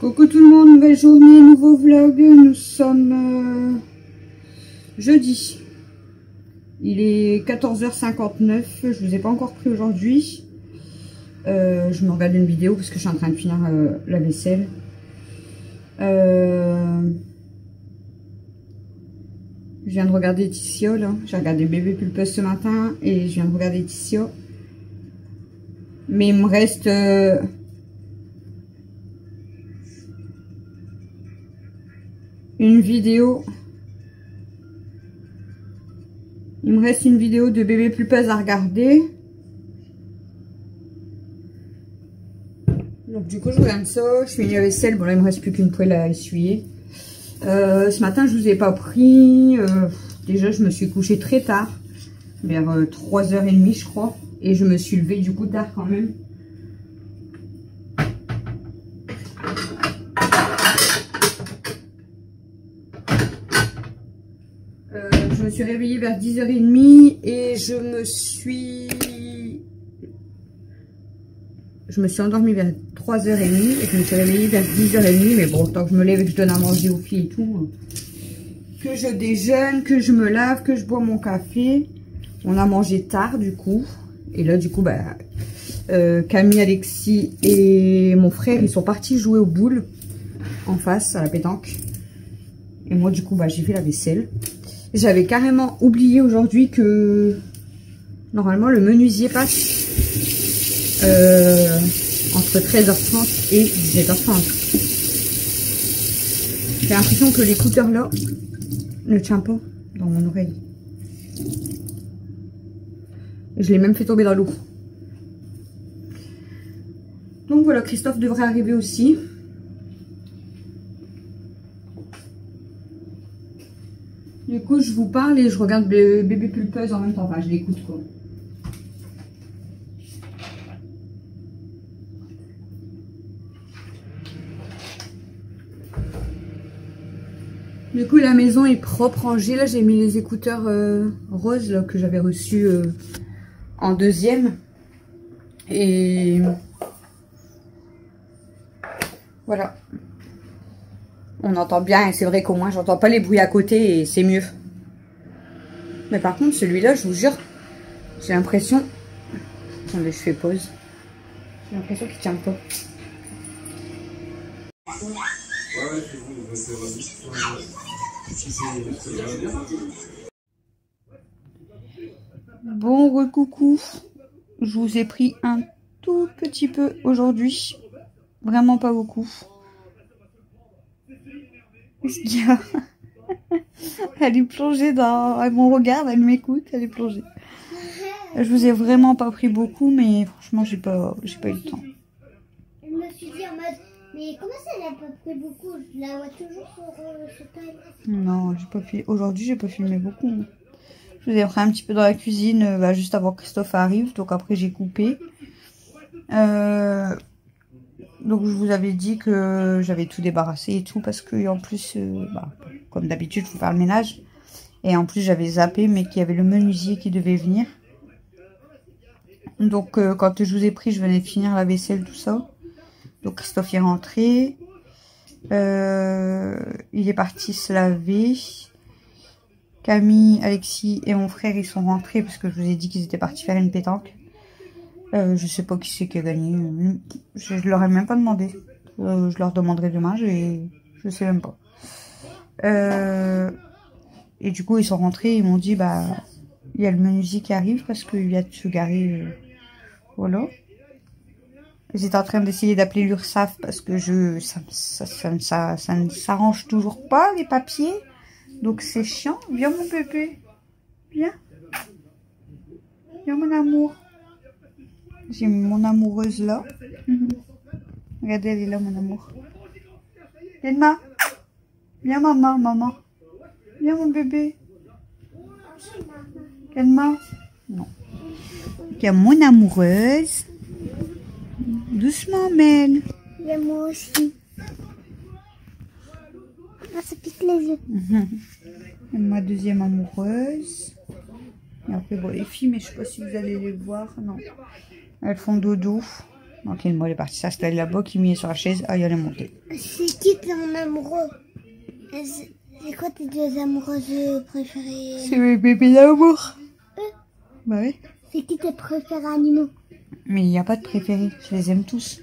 Coucou tout le monde, nouvelle journée, nouveau vlog. Nous sommes jeudi. Il est 14h59, je vous ai pas encore pris aujourd'hui. Je me regarde une vidéo parce que je suis en train de finir la vaisselle. Je viens de regarder Laetitia là. J'ai regardé Bébé Pulpeuse ce matin et je viens de regarder Laetitia. Mais il me reste une vidéo. Il me reste une vidéo de Bébé Pulpeuse à regarder. Donc du coup je regarde ça. Je finis la vaisselle. Bon là il me reste plus qu'une poêle à essuyer. Ce matin je vous ai pas pris. Déjà je me suis couchée très tard. Vers 3h30 je crois. Et je me suis levée du coup tard quand même. Je me suis réveillée vers 10h30 et je me suis endormie vers 3h30 et je me suis réveillée vers 10h30. Mais bon, tant que je me lève et que je donne à manger aux filles et tout, que je déjeune, que je me lave, que je bois mon café. On a mangé tard du coup. Et là du coup, bah, Camille, Alexis et mon frère, ils sont partis jouer aux boules en face à la pétanque. Et moi du coup, bah, j'ai fait la vaisselle. J'avais carrément oublié aujourd'hui que normalement le menuisier passe entre 13h30 et 17h30. J'ai l'impression que l'écouteur là ne tient pas dans mon oreille. Je l'ai même fait tomber dans l'eau. Donc voilà, Christophe devrait arriver aussi. Du coup, je vous parle et je regarde Bébé Pulpeuse en même temps. Enfin, je l'écoute quoi. Du coup, la maison est propre, rangée. Là, j'ai mis les écouteurs roses là, que j'avais reçus en deuxième. Et voilà. On entend bien et c'est vrai qu'au moins, j'entends pas les bruits à côté et c'est mieux. Mais par contre, celui-là, je vous jure, j'ai l'impression... Attendez, je fais pause. J'ai l'impression qu'il tient pas. Bon, recoucou. Je vous ai pris un tout petit peu aujourd'hui. Vraiment pas beaucoup. Qu'est-ce qu'il y a? Elle est plongée dans... Elle me regarde, elle m'écoute, elle est plongée. Je vous ai vraiment pas pris beaucoup, mais franchement, j'ai pas eu le temps. Je me suis dit en mode, mais comment ça, elle a pas pris beaucoup? Je la vois toujours sur toi. Non, j'ai pas filmé. Aujourd'hui, j'ai pas filmé beaucoup. Je vous ai pris un petit peu dans la cuisine, bah, juste avant que Christophe arrive. Donc après, j'ai coupé. Donc je vous avais dit que j'avais tout débarrassé et tout. Parce que en plus, bah, comme d'habitude, je faut faire le ménage. Et en plus, j'avais zappé, mais qu'il y avait le menuisier qui devait venir. Donc quand je vous ai pris, je venais de finir la vaisselle, tout ça. Donc Christophe est rentré. Il est parti se laver. Camille, Alexis et mon frère, ils sont rentrés parce que je vous ai dit qu'ils étaient partis faire une pétanque. Je sais pas qui c'est qui a gagné. Je leur ai même pas demandé. Je leur demanderai demain. Je sais même pas. Et du coup, ils sont rentrés. Ils m'ont dit, bah, il y a le menuisier qui arrive parce qu'il vient de se garer. Voilà. J'étais en train d'essayer d'appeler l'URSSAF parce que ça ne s'arrange toujours pas, les papiers. Donc c'est chiant. Viens mon bébé. Viens. Viens mon amour. J'ai mis mon amoureuse là. Regardez, elle est là mon amour. Elma. Viens maman, maman. Viens mon bébé. Elma. Non. Il y a mon amoureuse. Doucement, Mel. Et moi aussi. Ah, ça pique les yeux. Et ma deuxième amoureuse. Et après, bon, les filles, mais je sais pas si vous allez les voir. Non. Elles font dodo. Donc elle est partie s'installer là-bas, Kimi est sur la chaise, elle est montée. C'est qui ton amoureux? C'est quoi tes deux amoureuses préférées? C'est mes bébés d'amour. Bah oui. C'est qui tes préférés animaux? Mais il n'y a pas de préférés, je les aime tous.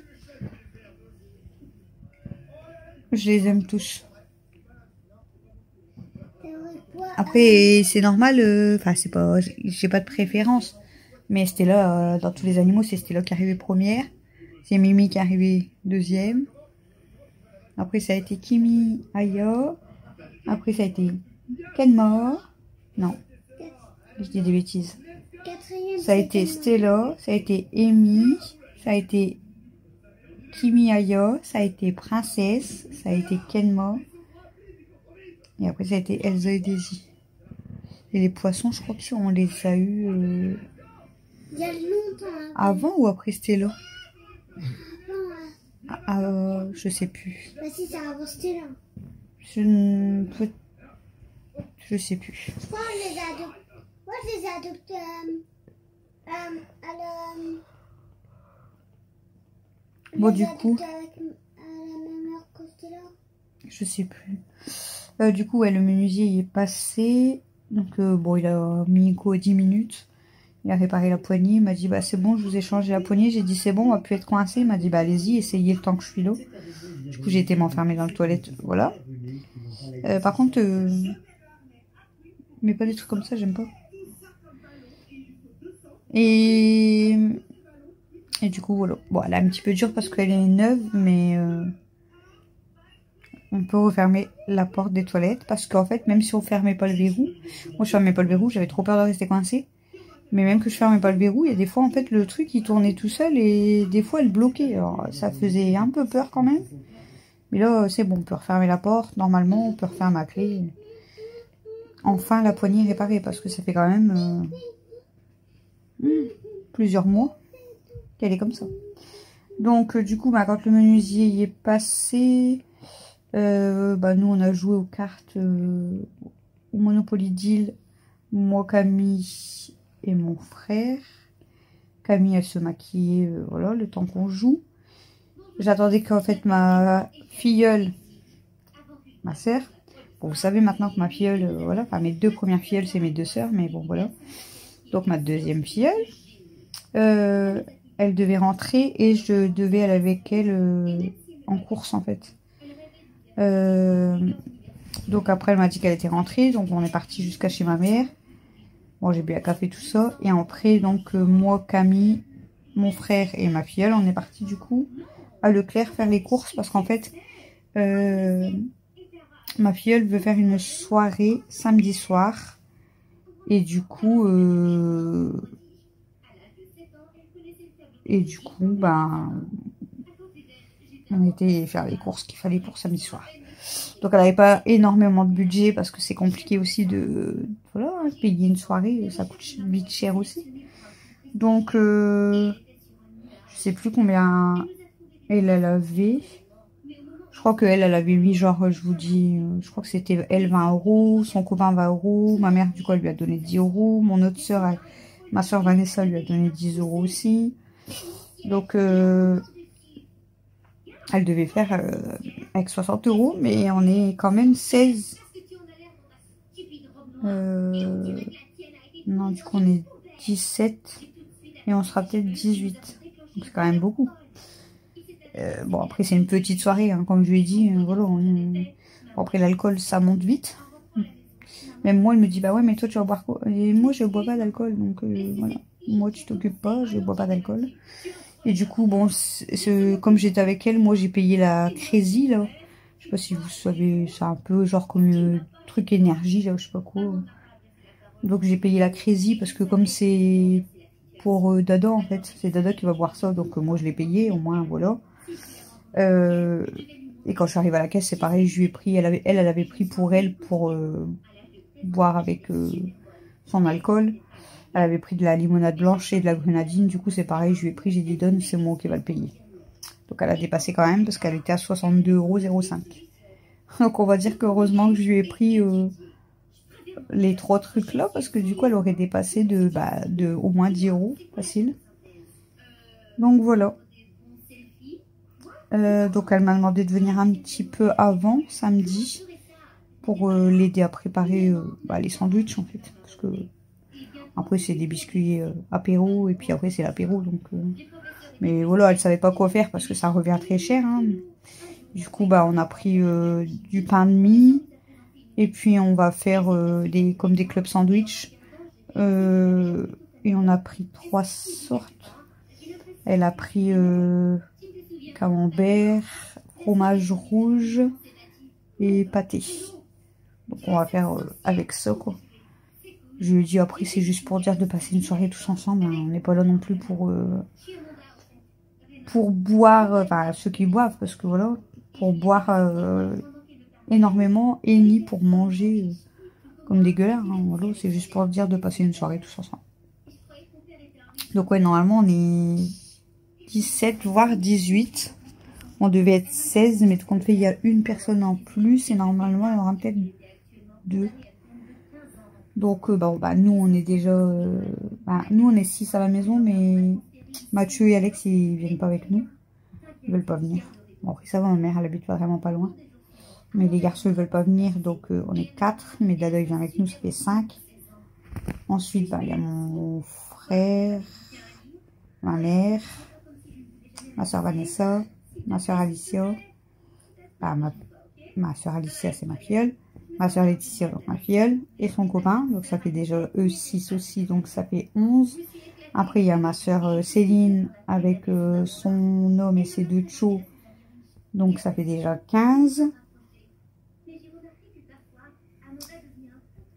Je les aime tous. Après, c'est normal, enfin, c'est pas, j'ai pas de préférence. Mais Stella, dans tous les animaux, c'est Stella qui est arrivée première. C'est Mimi qui est arrivée deuxième. Après, ça a été Kimi, Aya. Après, ça a été Kenma. Non, je dis des bêtises. Ça a été Stella, ça a été Amy, ça a été Kimi, Aya, ça a été Princesse, ça a été Kenma. Et après, ça a été Elsa et Daisy. Et les poissons, je crois qu'on les a eu il y a longtemps. Avant ou après Stella? Je sais plus. Bah si, c'est avant Stella. Je sais plus. Je crois que je les ai adoptés Bon, du coup, avec la même heure que Stella. je sais plus. Du coup, ouais, le menuisier il est passé. Donc, bon, il a mis quoi 10 minutes. Il a réparé la poignée. Il m'a dit, bah, c'est bon, je vous ai changé la poignée. J'ai dit, c'est bon, on va plus être coincé. Il m'a dit, bah, allez-y, essayez le temps que je suis là. Du coup, j'ai été m'enfermer dans la toilette. Voilà. Par contre, mais pas des trucs comme ça, j'aime pas. Et du coup, voilà. Bon, elle est un petit peu dure parce qu'elle est neuve, mais on peut refermer la porte des toilettes. Parce qu'en fait, même si on fermait pas le verrou, moi je fermais pas le verrou, j'avais trop peur de rester coincée. Mais même que je fermais pas le verrou, il y a des fois, en fait, le truc, il tournait tout seul et des fois, elle bloquait. Alors, ça faisait un peu peur quand même. Mais là, c'est bon, on peut refermer la porte. Normalement, on peut refaire ma clé. Enfin, la poignée est réparée parce que ça fait quand même plusieurs mois qu'elle est comme ça. Donc, du coup, bah, quand le menuisier y est passé, bah, nous, on a joué aux cartes, au Monopoly Deal. Moi, Camille et mon frère. Camille, elle se maquillait, voilà, le temps qu'on joue. J'attendais qu'en fait ma filleule, ma sœur, bon, vous savez maintenant que ma filleule, voilà, enfin mes deux premières filleules, c'est mes deux sœurs, mais bon, voilà. Donc ma deuxième filleule, elle devait rentrer et je devais aller avec elle en course, en fait. Donc après, elle m'a dit qu'elle était rentrée, donc on est parti jusqu'à chez ma mère. Bon, j'ai bu un café, tout ça. Et après, donc, moi, Camille, mon frère et ma filleule, on est parti du coup à Leclerc faire les courses. Parce qu'en fait, ma filleule veut faire une soirée samedi soir. Et du coup, ben, on était faire les courses qu'il fallait pour samedi soir. Donc elle n'avait pas énormément de budget parce que c'est compliqué aussi de voilà, payer une soirée, ça coûte vite cher aussi. Donc je sais plus combien elle avait. Je crois qu'elle avait mis genre, je vous dis, je crois que c'était elle 20 €, son copain 20 €, ma mère du coup elle lui a donné 10 €, mon autre soeur, ma soeur Vanessa lui a donné 10 € aussi. Donc elle devait faire avec 60 €, mais on est quand même 16. Non, du coup, on est 17 et on sera peut-être 18. Donc, c'est quand même beaucoup. Bon, après, c'est une petite soirée, hein, comme je lui ai dit. Voilà, bon, après, l'alcool, ça monte vite. Même moi, elle me dit, bah ouais, mais toi, tu vas boire quoi? Et moi, je bois pas d'alcool, donc voilà. Moi, tu t'occupes pas, je bois pas d'alcool. Et du coup, bon, comme j'étais avec elle, moi j'ai payé la Crazy, là. Je sais pas si vous savez, c'est un peu genre comme le truc énergie, là, je sais pas quoi. Donc j'ai payé la Crazy parce que comme c'est pour Dada, en fait, c'est Dada qui va boire ça, donc moi je l'ai payé, au moins, voilà. Et quand je suis arrivée à la caisse, c'est pareil, je lui ai pris, elle avait pris pour elle, pour boire avec son alcool. Elle avait pris de la limonade blanche et de la grenadine. Du coup, c'est pareil. Je lui ai pris, j'ai dit donne, c'est moi qui va le payer. Donc, elle a dépassé quand même parce qu'elle était à 62,05 €. Donc, on va dire qu'heureusement que je lui ai pris les 3 trucs là parce que du coup, elle aurait dépassé de au moins 10 € facile. Donc, voilà. Donc elle m'a demandé de venir un petit peu avant, samedi, pour l'aider à préparer les sandwichs en fait. Parce que après c'est des biscuits apéro et puis après c'est l'apéro. Donc, mais voilà, elle savait pas quoi faire parce que ça revient très cher. Hein. Du coup on a pris du pain de mie et puis on va faire comme des clubs sandwich. Et on a pris 3 sortes. Elle a pris camembert, fromage rouge et pâté. Donc on va faire avec ça quoi. Je lui ai dit après c'est juste pour dire de passer une soirée tous ensemble. Hein. On n'est pas là non plus pour boire, enfin ceux qui boivent parce que voilà, pour boire énormément et ni pour manger comme des gueulards. Hein. Voilà, c'est juste pour dire de passer une soirée tous ensemble. Donc ouais, normalement on est 17 voire 18. On devait être 16, mais tout compte fait, il y a une personne en plus et normalement il y aura peut-être 2. Donc nous on est déjà nous on est 6 à la maison, mais Mathieu et Alex ils viennent pas avec nous. Ils veulent pas venir. Bon après ça va, ma mère elle habite vraiment pas loin. Mais les garçons ils veulent pas venir, donc on est 4. Mais Dada il vient avec nous, ça fait 5. Ensuite il y a mon frère, ma mère, ma soeur Vanessa, ma soeur Alicia, ma soeur Alicia c'est ma filleule, ma soeur Laetitia donc ma filleule et son copain, donc ça fait déjà eux 6 aussi, donc ça fait 11. Après il y a ma soeur Céline avec son homme et ses 2 tchos, donc ça fait déjà 15.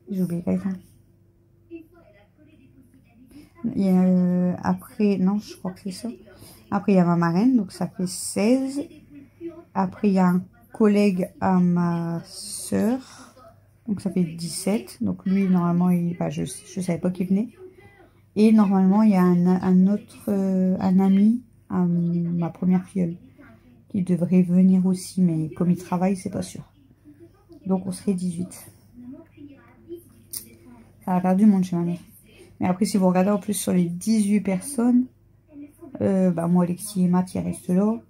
J'ai oublié quelqu'un. Après, non, je crois que c'est ça. Après, il y a ma marraine, donc ça fait 16. Après, il y a un collègue à ma soeur, donc ça fait 17. Donc lui, normalement, je savais pas qu'il venait. Et normalement, il y a un autre, un ami à ma première filleule, qui devrait venir aussi, mais comme il travaille, c'est pas sûr. Donc on serait 18. Ça a perdu mon chez ma mère. Mais après, si vous regardez en plus sur les 18 personnes, moi, Alexis et Math, ils restent là.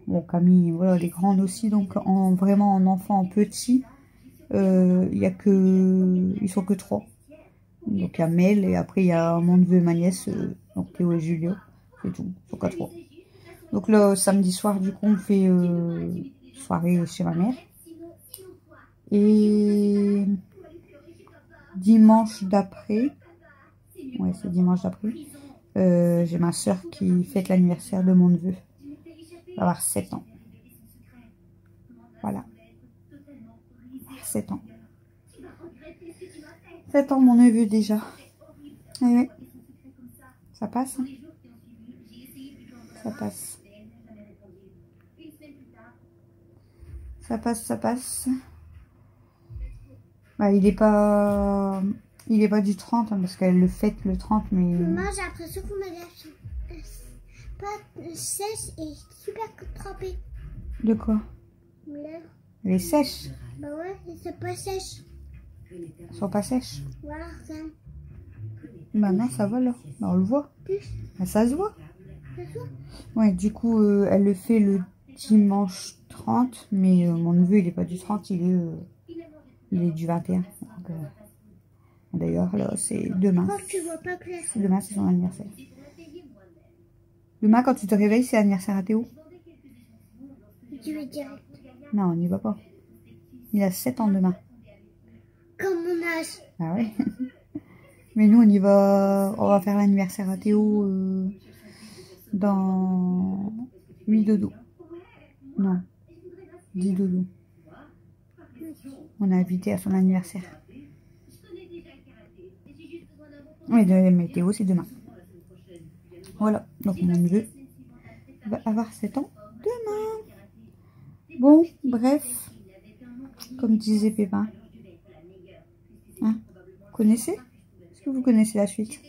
Bon, Camille, voilà, les grandes aussi. Donc, vraiment, en enfant petit, ils sont que 3. Donc, il y a Mel, et après, il y a mon neveu et ma nièce, donc Théo et Julio. C'est tout, ils sont que 3. Donc, là, samedi soir, du coup, on fait soirée chez ma mère. Et dimanche d'après, ouais, c'est dimanche d'après, j'ai ma soeur qui fête l'anniversaire de mon neveu. Il va avoir 7 ans. Voilà. 7 ans. 7 ans, mon neveu déjà. Et ouais. Ça passe. Hein. Ça passe. Ça passe, ça passe. Il est pas du 30, hein, parce qu'elle le fête le 30, mais... Moi, j'ai l'impression que vous m'avez pas sèche et super trempée. De quoi? Elle est sèche. Bah ouais, c'est pas sèche. Elles sont pas sèches. Voilà, ça. Bah non, ça va là. Bah, on le voit. Bah, ça se voit. Ça se voit. Ouais, du coup, elle le fait le dimanche 30, mais mon neveu, il est pas du 30, il est du 21. D'ailleurs, là, c'est demain. Oh, tu vois pas clair. Demain, c'est son anniversaire. Demain, quand tu te réveilles, c'est l'anniversaire à Théo. Tu veux dire? Non, on n'y va pas. Il a 7 ans demain. Comme mon âge. Ah ouais. Mais nous, on va faire l'anniversaire à Théo dans 8 dodo. Non, 10 dodo. On a invité à son anniversaire. Oui, mais Théo, c'est demain. Voilà, donc mon neveu va avoir 7 ans demain. Bon, bref, comme disait Pépin. Hein, vous connaissez? Est-ce que vous connaissez la suite?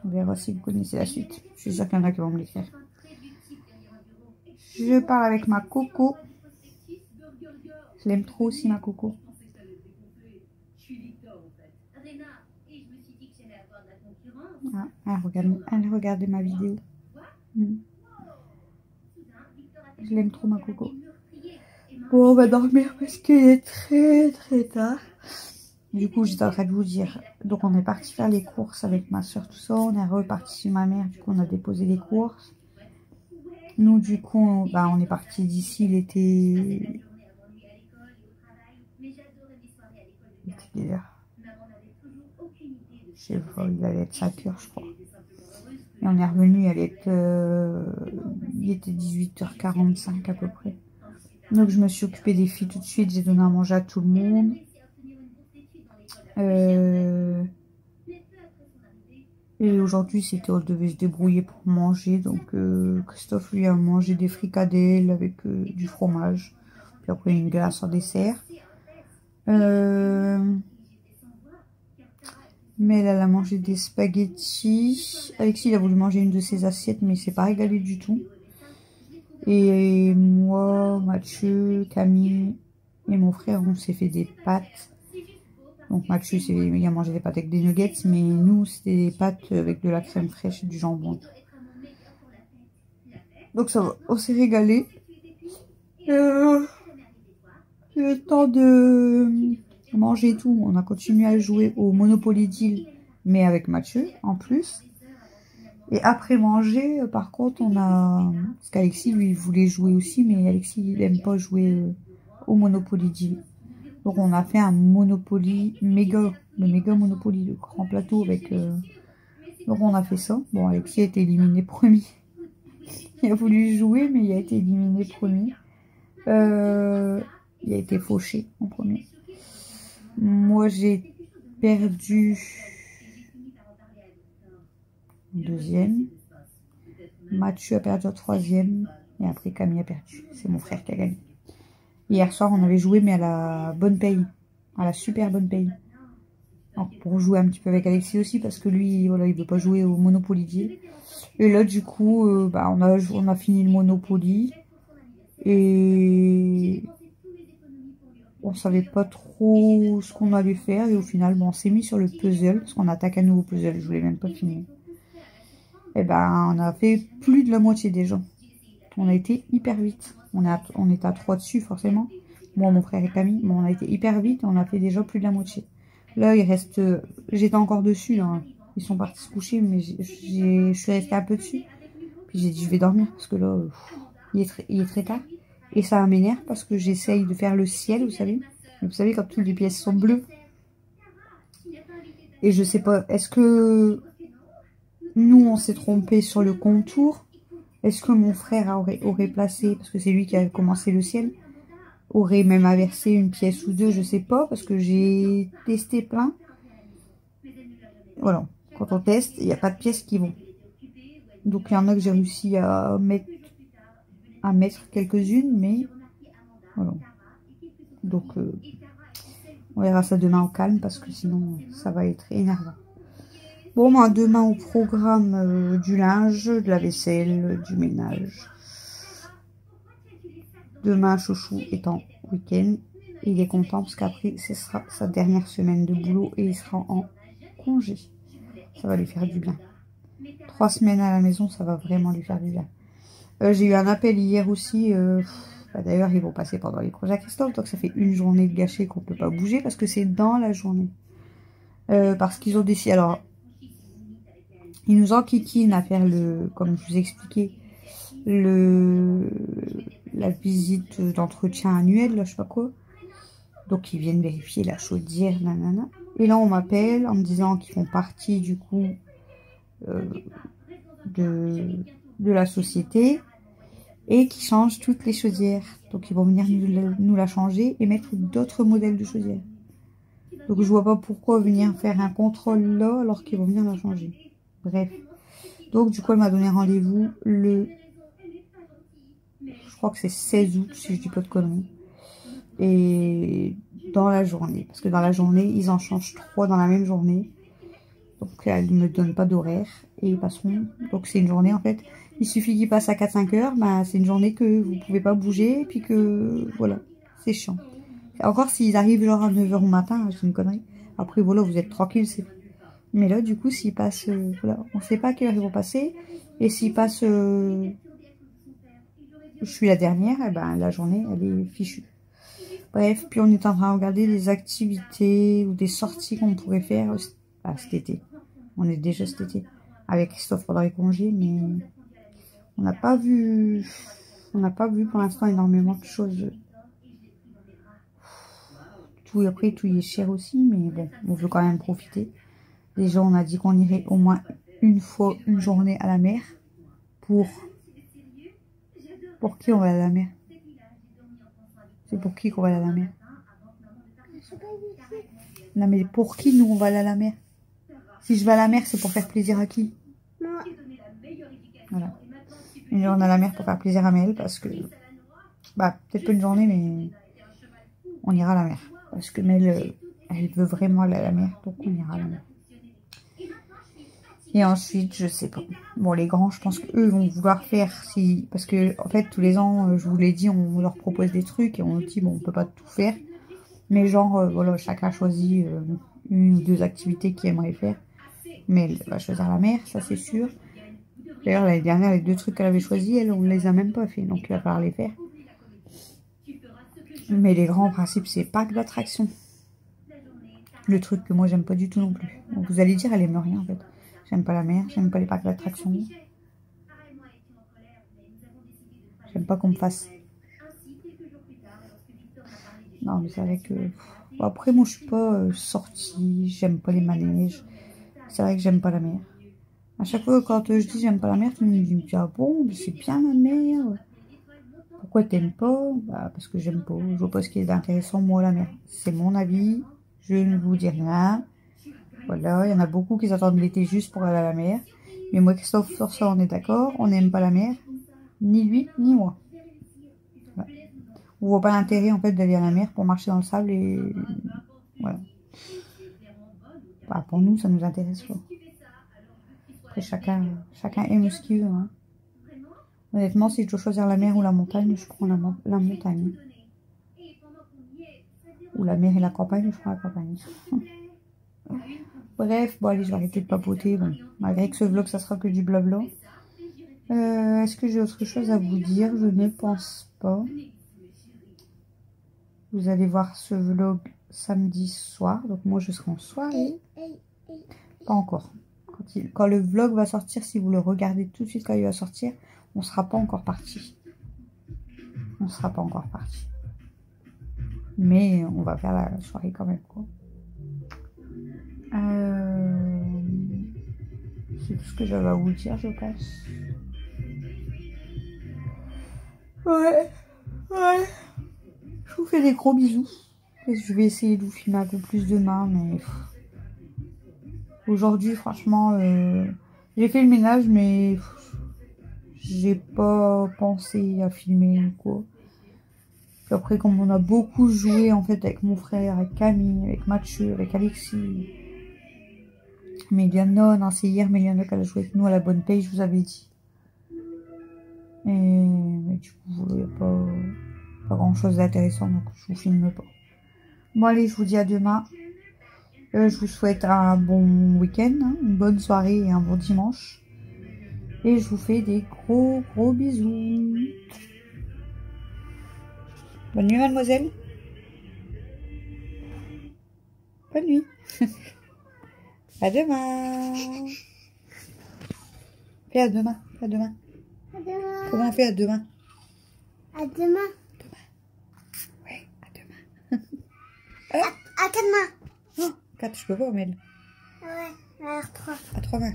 On verra si vous connaissez la suite. Je suis sûre qu'il y en a qui vont me l'écrire. Je parle avec ma Coco. Je l'aime trop aussi, ma Coco. Ah, elle regardait ma vidéo. Je l'aime trop, ma coco. Bon, on va dormir parce qu'il est très tard. Du coup, j'étais en train de vous dire. Donc, on est parti faire les courses avec ma soeur, tout ça. On est reparti chez ma mère. Du coup, on a déposé les courses. Nous, du coup, on est parti d'ici. Il était déjà. Je sais pas, il allait être 5 heures, je crois. Et on est revenu, il était 18h45 à peu près. Donc je me suis occupée des filles tout de suite, j'ai donné à manger à tout le monde. Et aujourd'hui, on devait se débrouiller pour manger. Donc Christophe lui a mangé des fricadelles avec du fromage. Puis après une glace en dessert. Mais elle a mangé des spaghettis. Alexis, il a voulu manger une de ses assiettes, mais il s'est pas régalé du tout. Et moi, Mathieu, Camille et mon frère, on s'est fait des pâtes. Donc Mathieu, il a mangé des pâtes avec des nuggets, mais nous, c'était des pâtes avec de la crème fraîche et du jambon. Donc ça va, on s'est régalé. Le temps de manger et tout, on a continué à jouer au Monopoly Deal, mais avec Mathieu en plus. Et après manger, par contre, parce qu'Alexis, lui, il voulait jouer aussi, mais Alexis, il n'aime pas jouer au Monopoly Deal. Donc on a fait un Monopoly le méga Monopoly, le grand plateau avec... Donc on a fait ça. Bon, Alexis a été éliminé premier. Il a voulu jouer, mais il a été éliminé premier. Il a été fauché en premier. Moi, j'ai perdu en deuxième. Mathieu a perdu en troisième. Et après, Camille a perdu. C'est mon frère qui a gagné. Hier soir, on avait joué, mais à la bonne paye. À la super bonne paye. Donc, pour jouer un petit peu avec Alexis aussi, parce que lui, voilà, il veut pas jouer au Monopoly Deal. Et là, du coup, on a fini le Monopoly. Et on savait pas trop ce qu'on allait faire. Et au final, on s'est mis sur le puzzle, parce qu'on attaque un nouveau puzzle. Je voulais même pas finir. Et on a fait plus de la moitié des gens. On a été hyper vite. On était à 3 dessus, forcément. Moi, mon frère et Camille. Mais on a été hyper vite. On a fait déjà plus de la moitié. Là, il reste... J'étais encore dessus, là. Ils sont partis se coucher, mais je suis restée un peu dessus. Puis j'ai dit, je vais dormir, parce que là, il est très tard. Et ça m'énerve, parce que j'essaye de faire le ciel, vous savez. Et vous savez, quand toutes les pièces sont bleues. Et je sais pas, est-ce que... Nous, on s'est trompé sur le contour. Est-ce que mon frère aurait placé, parce que c'est lui qui a commencé le ciel, aurait même inversé une pièce ou deux, je sais pas, parce que j'ai testé plein. Voilà, quand on teste, il n'y a pas de pièces qui vont. Donc il y en a que j'ai réussi à mettre quelques-unes, mais voilà. Donc on verra ça demain au calme, parce que sinon ça va être énervant. Bon, demain au programme du linge, de la vaisselle, du ménage. Demain, Chouchou est en week-end. Il est content parce qu'après, ce sera sa dernière semaine de boulot et il sera en congé. Ça va lui faire du bien. 3 semaines à la maison, ça va vraiment lui faire du bien. J'ai eu un appel hier aussi. D'ailleurs, ils vont passer pendant les congés à Christophe. Donc, ça fait une journée de gâchée qu'on ne peut pas bouger parce que c'est dans la journée. Parce qu'ils ont décidé... Alors, ils nous enquiquinent à faire comme je vous expliquais, la visite d'entretien annuel, là, je sais pas quoi. Donc, ils viennent vérifier la chaudière, nanana. Et là, on m'appelle en me disant qu'ils font partie, du coup, de la société et qui changent toutes les chaudières. Donc, ils vont venir nous la changer et mettre d'autres modèles de chaudières. Donc, je vois pas pourquoi venir faire un contrôle là alors qu'ils vont venir la changer. Bref. Donc, du coup, elle m'a donné rendez-vous je crois que c'est 16 août, si je dis pas de conneries. Et dans la journée. Parce que dans la journée, ils en changent 3 dans la même journée. Donc, elle ne me donne pas d'horaire. Et ils passeront. Donc, c'est une journée, en fait. Il suffit qu'ils passent à 4-5 heures. C'est une journée que vous pouvez pas bouger. Et puis que, voilà, c'est chiant. Encore s'ils arrivent genre à 9 h au matin, c'est une connerie. Après, voilà, vous êtes tranquille, c'est... Mais là, du coup, s'ils passent... voilà, on ne sait pas à quelle heure ils vont passer. Et s'ils passent je suis la dernière, et ben la journée, elle est fichue. Bref, puis on est en train de regarder des activités ou des sorties qu'on pourrait faire cet été. On est déjà cet été avec Christophe pendant les congés, mais on n'a pas vu pour l'instant énormément de choses. Après, tout y est cher aussi, mais bon, on veut quand même profiter. Déjà, on a dit qu'on irait au moins une fois, une journée à la mer. Pour qui on va à la mer? C'est pour qui qu'on va à la mer? Non, mais pour qui nous on va aller à la mer? Si je vais à la mer, c'est pour faire plaisir à qui? Voilà. Une journée à la mer pour faire plaisir à Mel, parce que... Bah, peut-être pas une journée, mais... On ira à la mer. Parce que Mel, elle veut vraiment aller à la mer, donc on ira à la mer. Et ensuite, je sais pas. Bon, les grands, je pense qu'eux vont vouloir faire si... Parce que, en fait, tous les ans, je vous l'ai dit, on leur propose des trucs et on dit, bon, on peut pas tout faire. Mais genre, voilà, chacun choisit une ou deux activités qu'il aimerait faire. Mais elle va choisir la mer, ça c'est sûr. D'ailleurs, l'année dernière, les 2 trucs qu'elle avait choisis, elle, on les a même pas fait. Donc, il va falloir les faire. Mais les grands, en principe, c'est parc d'attractions. Le truc que moi, j'aime pas du tout non plus. Donc, vous allez dire, elle aime rien, en fait. J'aime pas la mer, j'aime pas les parcs d'attractions. J'aime pas qu'on me fasse... Non, mais c'est vrai que... Bon, après, moi, je suis pas sortie. J'aime pas les manèges. C'est vrai que j'aime pas la mer. À chaque fois, quand je dis j'aime pas la mer, tout le monde me dit, ah bon, mais c'est bien la mer. Pourquoi t'aimes pas? Bah, parce que j'aime pas. Je vois pas ce qui est intéressant, moi, la mer. C'est mon avis. Je ne vous dis rien. Voilà, il y en a beaucoup qui attendent l'été juste pour aller à la mer. Mais moi, Christophe, sur ça, on est d'accord. On n'aime pas la mer. Ni lui, ni moi. Voilà. On voit pas l'intérêt, en fait, d'aller à la mer pour marcher dans le sable et... Voilà. Bah, pour nous, ça nous intéresse pas. Après, chacun aime ce qu'il veut, hein. Honnêtement, si je dois choisir la mer ou la montagne, je prends la montagne. Ou la mer et la campagne, je prends la campagne. Bref, bon allez, je vais arrêter de papoter. Bon, malgré que ce vlog, ça sera que du blabla. Est-ce que j'ai autre chose à vous dire? Je ne pense pas. Vous allez voir ce vlog samedi soir. Donc moi, je serai en soirée. Pas encore. Quand le vlog va sortir, si vous le regardez tout de suite quand il va sortir, on ne sera pas encore parti. On ne sera pas encore parti. Mais on va faire la soirée quand même, quoi. C'est tout ce que j'avais à vous dire, je pense. Ouais. Je vous fais des gros bisous. Je vais essayer de vous filmer un peu plus demain, mais... Aujourd'hui, franchement, j'ai fait le ménage, mais... J'ai pas pensé à filmer ou quoi. Puis après, comme on a beaucoup joué en fait avec mon frère, avec Camille, avec Mathieu, avec Alexis, Méliana, non c'est hier Méliana qu'elle a joué avec nous à la bonne paye, je vous avais dit. Mais du coup, il n'y a pas grand chose d'intéressant, donc je vous filme pas. Bon allez, je vous dis à demain. Je vous souhaite un bon week-end, hein, une bonne soirée et un bon dimanche. Et je vous fais des gros bisous. Bonne nuit, mademoiselle. Bonne nuit. À demain. Fais à demain. À demain. À demain. Comment on fait à demain? À demain. Ouais, à demain. À 4 mains. Oh, 4, je peux pas, Mel. Ouais, alors 3. À 3 mains.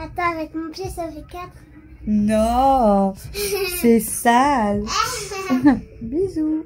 Attends, avec mon pied, ça fait 4. Non, c'est sale. Bisous.